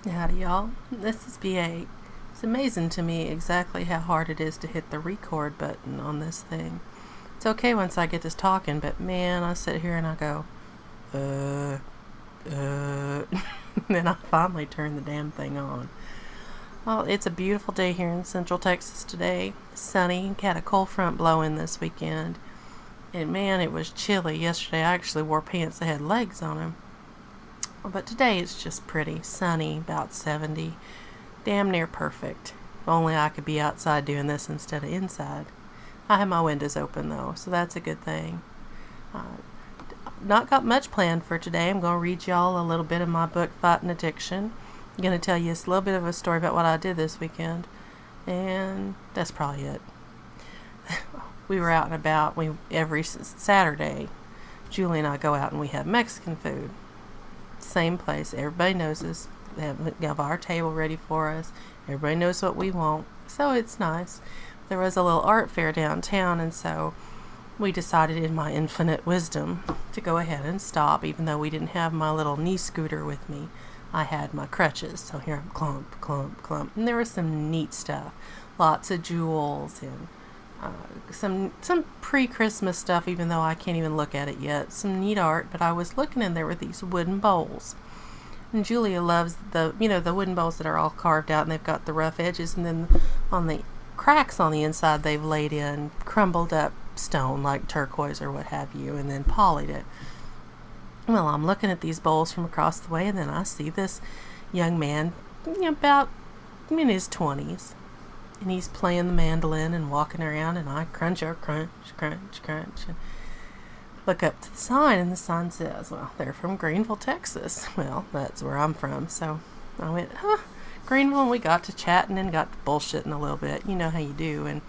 Howdy, y'all. This is BA. It's amazing to me exactly how hard it is to hit the record button on this thing. It's okay once I get this talking, but man, I sit here and I go, and then I finally turn the damn thing on. Well, it's a beautiful day here in Central Texas today. Sunny. Had a cold front blowing this weekend. And man, it was chilly. Yesterday I actually wore pants that had legs on them. But today it's just pretty. Sunny, about 70. Damn near perfect. If only I could be outside doing this instead of inside. I have my windows open though, so that's a good thing. Not got much planned for today. I'm going to read y'all a little bit of my book, Fighting Addiction. I'm going to tell you a little bit of a story about what I did this weekend. And that's probably it. We were out and about. Every Saturday, Julie and I go out and we have Mexican food. Same place. Everybody knows us. We have our table ready for us. Everybody knows what we want. So it's nice. There was a little art fair downtown, and so we decided in my infinite wisdom to go ahead and stop, even though we didn't have my little knee scooter with me. I had my crutches, so here I'm clump, clump, clump. And there was some neat stuff. Lots of jewels and some pre-Christmas stuff, even though I can't even look at it yet. Some neat art, but I was looking and there were these wooden bowls. And Julia loves the wooden bowls that are all carved out and they've got the rough edges, and then on the cracks on the inside they've laid in crumbled up stone like turquoise or what have you, and then polished it. Well, I'm looking at these bowls from across the way, and then I see this young man, about in his 20s. And he's playing the mandolin and walking around, and I crunch, crunch, crunch, crunch. And look up to the sign, and the sign says, well, they're from Greenville, Texas. Well, that's where I'm from. So I went, Greenville, and we got to chatting and got to bullshitting a little bit. You know how you do. And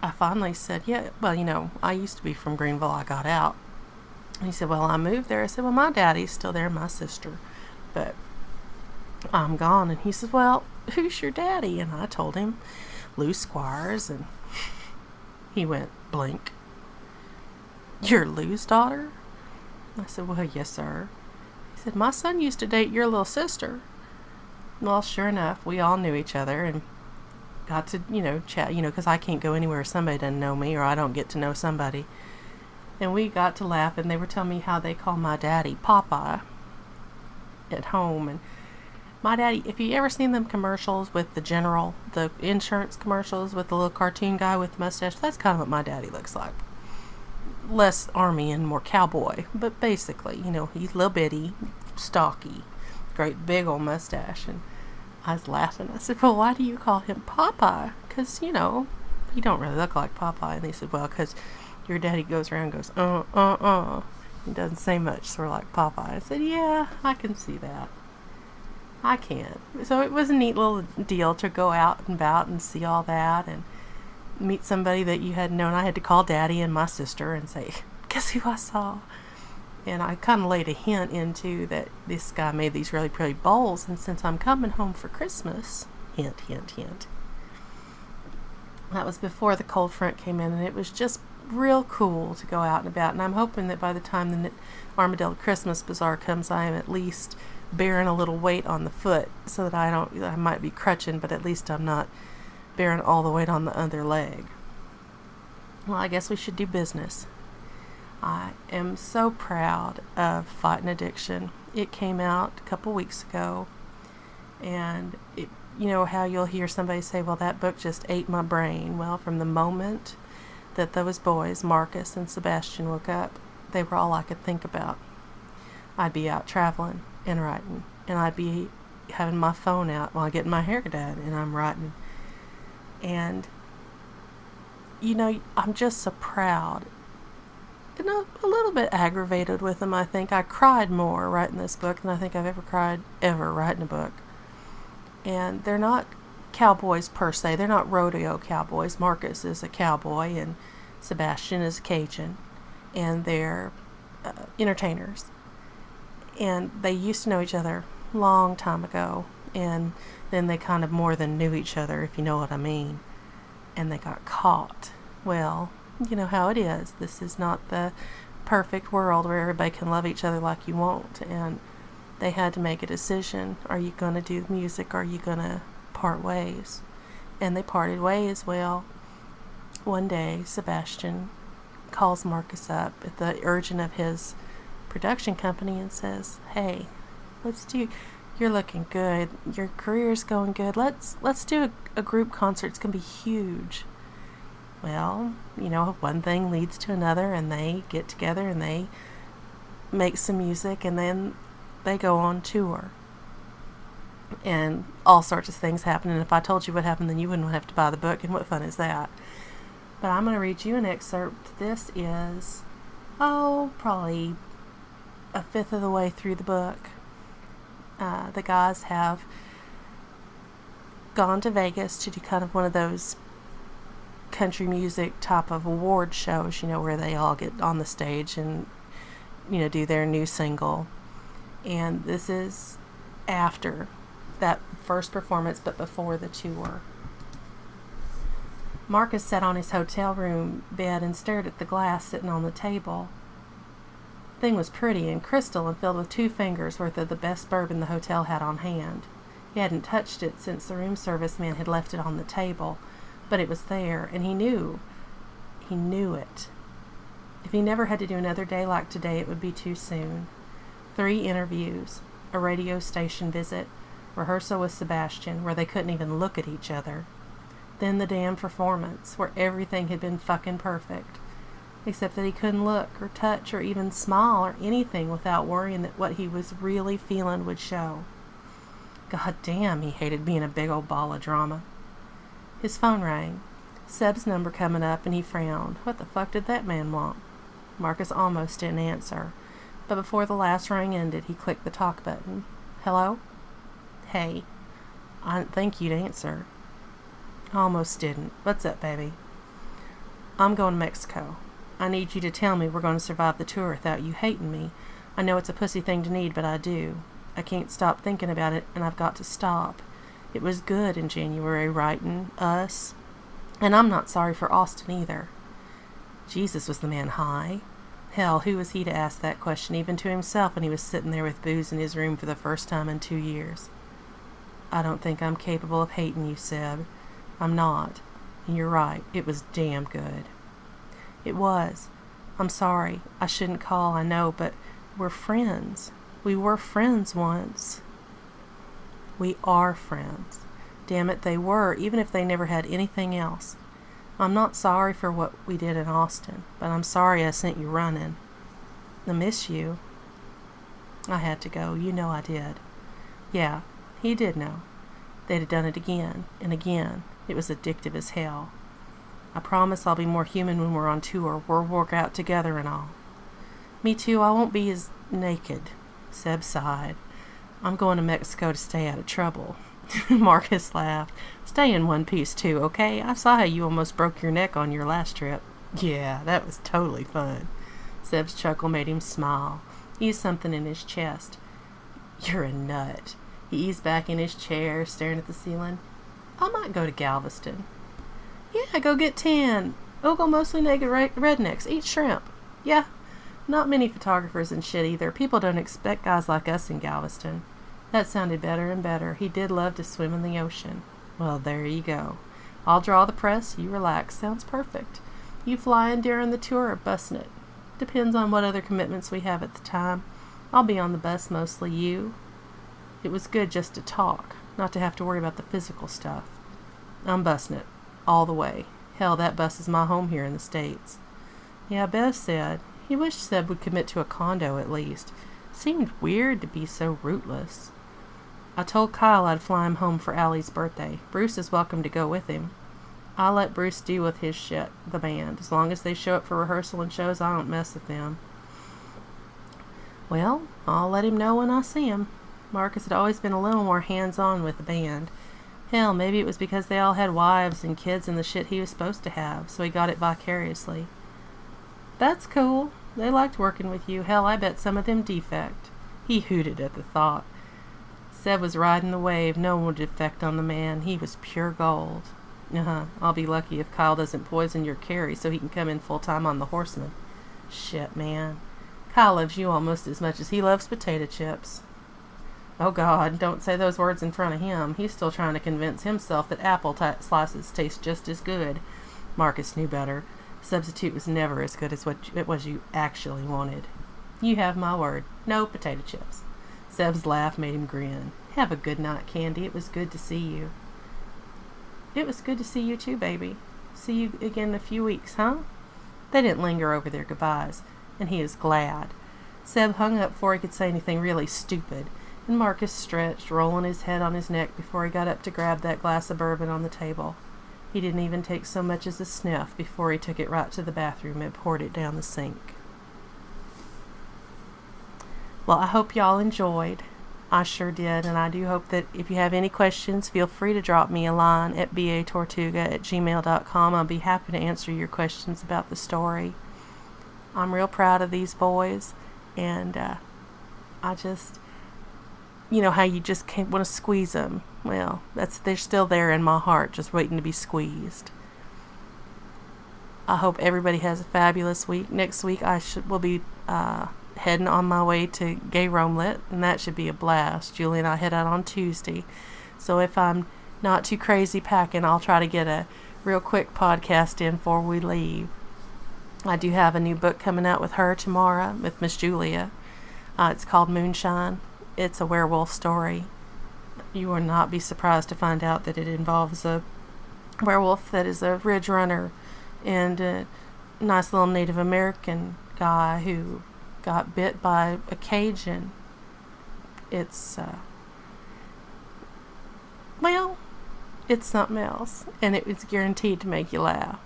I finally said, yeah, well, I used to be from Greenville. I got out. And he said, well, I moved there. I said, well, my daddy's still there, my sister. But I'm gone. And he said, well, who's your daddy? And I told him Lou Squires, and he went blink. You're Lou's daughter? I said, well, yes, sir. He said, my son used to date your little sister. Well, sure enough, we all knew each other and got to, chat, because I can't go anywhere somebody doesn't know me, or I don't get to know somebody. And we got to laugh, and they were telling me how they call my daddy Popeye at home. And my daddy, if you ever seen them commercials with the insurance commercials with the little cartoon guy with the mustache, that's kind of what my daddy looks like. Less army and more cowboy, but basically, he's little bitty, stocky, great big old mustache. And I was laughing. I said, well, why do you call him Popeye? Because, he don't really look like Popeye. And they said, well, because your daddy goes around and goes, He doesn't say much, sort of like Popeye. I said, yeah, I can see that. I can't. So it was a neat little deal to go out and about and see all that and meet somebody that you hadn't known. I had to call Daddy and my sister and say, guess who I saw? And I kind of laid a hint into that this guy made these really pretty bowls, and since I'm coming home for Christmas, hint, hint, hint. That was before the cold front came in, and it was just real cool to go out and about. And I'm hoping that by the time the Armadillo Christmas Bazaar comes, I am at least bearing a little weight on the foot, so that I might be crutching, but at least I'm not bearing all the weight on the other leg. Well, I guess we should do business. I am so proud of Fighting Addiction. It came out a couple weeks ago, and it, how you'll hear somebody say, well, that book just ate my brain. Well, from the moment that those boys, Markus and Sebastian, woke up, they were all I could think about. I'd be out traveling and writing, and I'd be having my phone out while getting my hair done, and I'm writing. And I'm just so proud and a little bit aggravated with them. I think I cried more writing this book than I think I've ever cried writing a book. And they're not cowboys per se. They're not rodeo cowboys. Markus is a cowboy and Sebastian is a Cajun, and they're entertainers. And they used to know each other long time ago, and then they kind of more than knew each other, if you know what I mean. And they got caught. Well, you know how it is. This is not the perfect world where everybody can love each other like you want. And they had to make a decision. Are you going to do music, or are you going to part ways? And they parted ways. Well, one day, Sebastian calls Markus up at the urging of his production company and says, hey, you're looking good. Your career's going good. Let's do a group concert. It's going to be huge. Well, one thing leads to another, and they get together and they make some music, and then they go on tour. And all sorts of things happen, and if I told you what happened, then you wouldn't have to buy the book, and what fun is that? But I'm going to read you an excerpt. This is, probably a fifth of the way through the book. The guys have gone to Vegas to do kind of one of those country music type of award shows, where they all get on the stage and, do their new single. And this is after that first performance, but before the tour. Markus sat on his hotel room bed and stared at the glass sitting on the table. The thing was pretty and crystal and filled with 2 fingers worth of the best bourbon the hotel had on hand. He hadn't touched it since the room service man had left it on the table, but it was there, and he knew. He knew it. If he never had to do another day like today, it would be too soon. 3 interviews, a radio station visit, rehearsal with Sebastian, where they couldn't even look at each other. Then the damn performance, where everything had been fucking perfect. Except that he couldn't look or touch or even smile or anything without worrying that what he was really feeling would show. God damn, he hated being a big old ball of drama. His phone rang. Seb's number coming up, and he frowned. What the fuck did that man want? Markus almost didn't answer, but before the last ring ended, he clicked the talk button. Hello? Hey. I didn't think you'd answer. Almost didn't. What's up, baby? I'm going to Mexico. I need you to tell me we're going to survive the tour without you hating me. I know it's a pussy thing to need, but I do. I can't stop thinking about it, and I've got to stop. It was good in January writing us, and I'm not sorry for Austin either. Jesus, was the man high? Hell, who was he to ask that question even to himself when he was sitting there with booze in his room for the first time in 2 years? I don't think I'm capable of hating you, Seb. I'm not. And you're right, it was damn good. It was. I'm sorry. I shouldn't call, I know, but we're friends. We were friends once. We are friends. Damn it, they were, even if they never had anything else. I'm not sorry for what we did in Austin, but I'm sorry I sent you running. I miss you. I had to go. You know I did. Yeah, he did know. They'd have done it again and again. It was addictive as hell. I promise I'll be more human when we're on tour. We'll work out together and all. Me too, I won't be as naked. Seb sighed. I'm going to Mexico to stay out of trouble. Markus laughed. Stay in one piece too, okay? I saw how you almost broke your neck on your last trip. Yeah, that was totally fun. Seb's chuckle made him smile. He eased something in his chest. You're a nut. He eased back in his chair, staring at the ceiling. I might go to Galveston. Yeah, go get tan. Go mostly naked rednecks. Eat shrimp. Yeah, not many photographers and shit either. People don't expect guys like us in Galveston. That sounded better and better. He did love to swim in the ocean. Well, there you go. I'll draw the press. You relax. Sounds perfect. You fly in during the tour or busing it? Depends on what other commitments we have at the time. I'll be on the bus, mostly you. It was good just to talk, not to have to worry about the physical stuff. I'm busing it. All the way. Hell, that bus is my home here in the States. Yeah, Bev said. He wished Seb would commit to a condo at least. Seemed weird to be so rootless. I told Kyle I'd fly him home for Allie's birthday. Bruce is welcome to go with him. I'll let Bruce deal with his shit, the band. As long as they show up for rehearsal and shows, I don't mess with them. Well, I'll let him know when I see him. Markus had always been a little more hands-on with the band. Hell, maybe it was because they all had wives and kids and the shit he was supposed to have, so he got it vicariously. That's cool. They liked working with you. Hell, I bet some of them defect. He hooted at the thought. Seb was riding the wave. No one would defect on the man. He was pure gold. I'll be lucky if Kyle doesn't poison your carry so he can come in full-time on the Horseman. Shit, man. Kyle loves you almost as much as he loves potato chips. Oh God, don't say those words in front of him. He's still trying to convince himself that apple slices taste just as good. Markus knew better. Substitute was never as good as what it was you actually wanted. You have my word. No potato chips. Seb's laugh made him grin. Have a good night, Candy. It was good to see you. It was good to see you too, baby. See you again in a few weeks, huh? They didn't linger over their goodbyes, and he is glad. Seb hung up before he could say anything really stupid, and Markus stretched, rolling his head on his neck before he got up to grab that glass of bourbon on the table. He didn't even take so much as a sniff before he took it right to the bathroom and poured it down the sink. Well, I hope y'all enjoyed. I sure did, and I do hope that if you have any questions, feel free to drop me a line at batortuga@gmail.com. I'll be happy to answer your questions about the story. I'm real proud of these boys, and I just, you know how you just can't want to squeeze them. Well, they're still there in my heart, just waiting to be squeezed. I hope everybody has a fabulous week. Next week will be heading on my way to Gay Romelet, and that should be a blast. Julie and I head out on Tuesday, so if I'm not too crazy packing, I'll try to get a real quick podcast in before we leave. I do have a new book coming out with her tomorrow, with Miss Julia. It's called Moonshine. It's a werewolf story. You will not be surprised to find out that it involves a werewolf that is a ridge runner and a nice little Native American guy who got bit by a Cajun. It's it's something else, and it's guaranteed to make you laugh.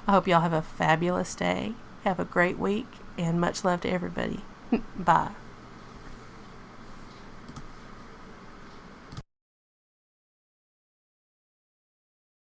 I hope y'all have a fabulous day. Have a great week, and much love to everybody. Bye.